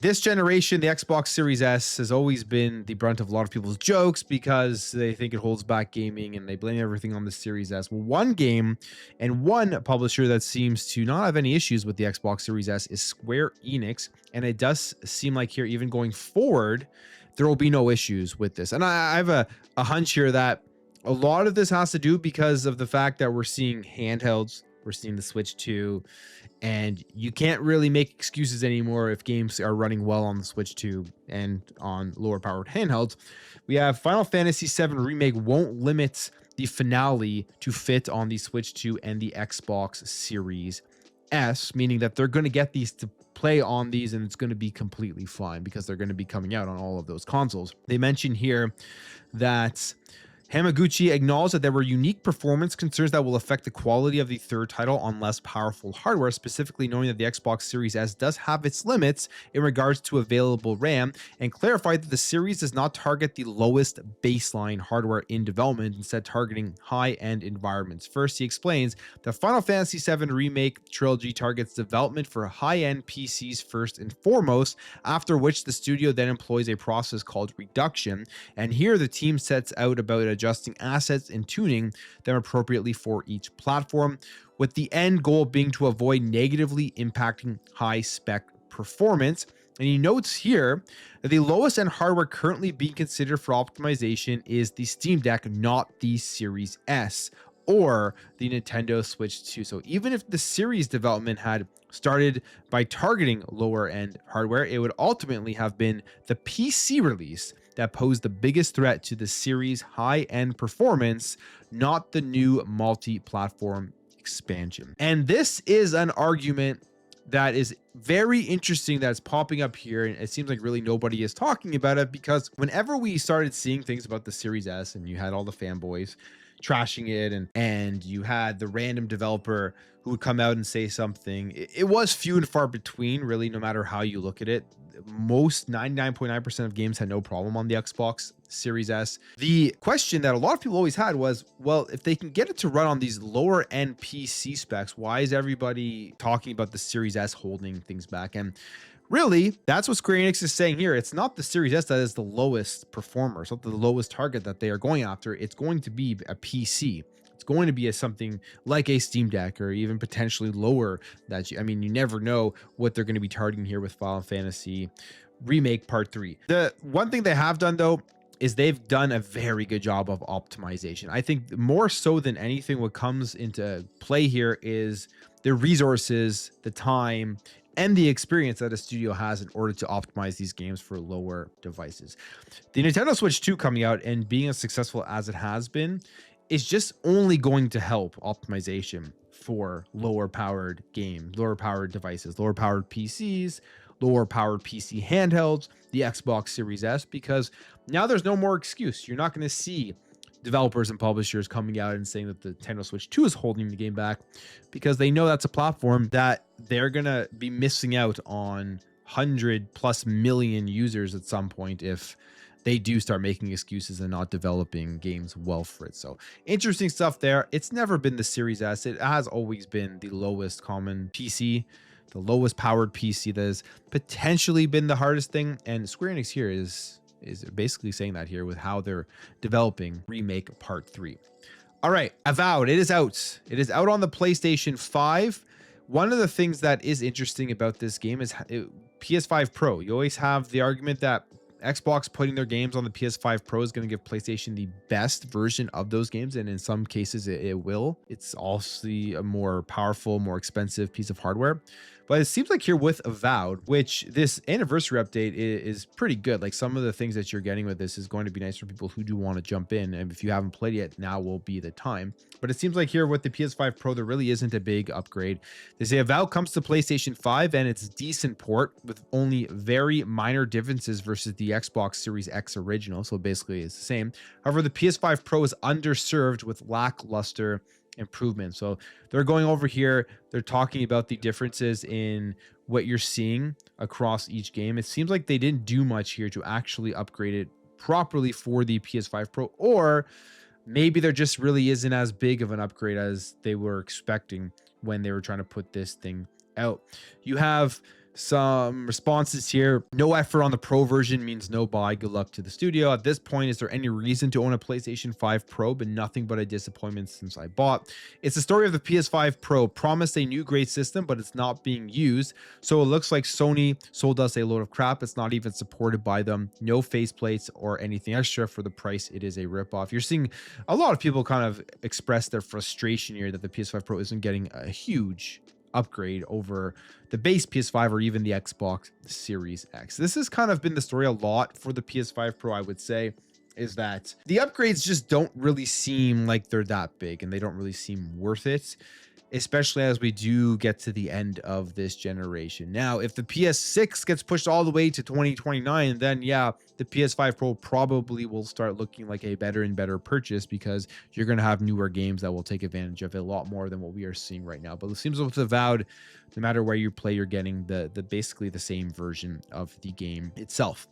This generation, the Xbox Series S has always been the brunt of a lot of people's jokes because they think it holds back gaming and they blame everything on the Series S. Well, one game and one publisher that seems to not have any issues with the Xbox Series S is Square Enix. And it does seem like here, even going forward, there will be no issues with this. And I have a hunch here that a lot of this has to do because of the fact that we're seeing handhelds, we're seeing the Switch 2, and you can't really make excuses anymore if games are running well on the Switch 2 and on lower powered handhelds. We have Final Fantasy VII Remake won't limit the finale to fit on the Switch 2 and the Xbox Series S, meaning that they're going to get these to play on these and it's going to be completely fine because they're going to be coming out on all of those consoles. They mention here that Hamaguchi acknowledged that there were unique performance concerns that will affect the quality of the third title on less powerful hardware, specifically knowing that the Xbox Series S does have its limits in regards to available RAM, and clarified that the series does not target the lowest baseline hardware in development, instead targeting high-end environments. First, he explains that Final Fantasy VII Remake Trilogy targets development for high-end PCs first and foremost, after which the studio then employs a process called reduction, and here the team sets out about adjusting assets and tuning them appropriately for each platform, with the end goal being to avoid negatively impacting high spec performance. And he notes here that the lowest end hardware currently being considered for optimization is the Steam Deck, not the Series S or the Nintendo Switch 2. So even if the series development had started by targeting lower end hardware, it would ultimately have been the PC release that posed the biggest threat to the series' high-end performance, not the new multi-platform expansion. And this is an argument that is very interesting that's popping up here, and it seems like really nobody is talking about it, because whenever we started seeing things about the Series S and you had all the fanboys trashing it, and you had the random developer who would come out and say something, it was few and far between, really, no matter how you look at it. Most 99.9% of games had no problem on the Xbox Series S. The question that a lot of people always had was, well, if they can get it to run on these lower end PC specs, why is everybody talking about the Series S holding things back? And really, that's what Square Enix is saying here. It's not the Series S that is the lowest performer. It's not the lowest target that they are going after. It's going to be a PC. It's going to be something like a Steam Deck, or even potentially lower. I mean, you never know what they're going to be targeting here with Final Fantasy Remake Part 3. The one thing they have done, though, is they've done a very good job of optimization. I think more so than anything, what comes into play here is the resources, the time, and the experience that a studio has in order to optimize these games for lower devices. The Nintendo Switch 2 coming out and being as successful as it has been is just only going to help optimization for lower powered games, lower powered devices, lower powered PCs, lower powered PC handhelds, the Xbox Series S, because now there's no more excuse. You're not going to see developers and publishers coming out and saying that the Nintendo Switch 2 is holding the game back, because they know that's a platform that they're going to be missing out on 100+ million users at some point if they do start making excuses and not developing games well for it. So interesting stuff there. It's never been the Series S. It has always been the lowest common PC, the lowest powered PC that has potentially been the hardest thing. And Square Enix here is basically saying that here with how they're developing Remake Part 3. All right, Avowed, it is out. It is out on the PlayStation 5. One of the things that is interesting about this game is PS5 Pro. You always have the argument that Xbox putting their games on the PS5 Pro is going to give PlayStation the best version of those games, and in some cases it will. It's also a more powerful, more expensive piece of hardware. But it seems like here with Avowed, which this anniversary update is pretty good. Like, some of the things that you're getting with this is going to be nice for people who do want to jump in. And if you haven't played yet, now will be the time. But it seems like here with the PS5 Pro, there really isn't a big upgrade. They say Avowed comes to PlayStation 5 and it's a decent port with only very minor differences versus the Xbox Series X original. So basically it's the same. However, the PS5 Pro is underserved with lackluster improvement. So they're going over here, they're talking about the differences in what you're seeing across each game. It seems like they didn't do much here to actually upgrade it properly for the PS5 Pro, or maybe there just really isn't as big of an upgrade as they were expecting when they were trying to put this thing out. You have Some responses here. No effort on the Pro version means no buy. Good luck to the studio. At this point, is there any reason to own a PlayStation 5 Pro? Been nothing but a disappointment since I bought. It's the story of the PS5 Pro. Promised a new great system, but it's not being used. So it looks like Sony sold us a load of crap. It's not even supported by them. No faceplates or anything extra for the price. It is a ripoff. You're seeing a lot of people kind of express their frustration here that the PS5 Pro isn't getting a huge upgrade over the base PS5 or even the Xbox Series X. This has kind of been the story a lot for the PS5 Pro, I would say, is that the upgrades just don't really seem like they're that big and they don't really seem worth it, especially as we do get to the end of this generation. Now, if the PS6 gets pushed all the way to 2029, then yeah, the PS5 Pro probably will start looking like a better and better purchase because you're going to have newer games that will take advantage of it a lot more than what we are seeing right now. But it seems with Avowed, no matter where you play, you're getting the basically the same version of the game itself.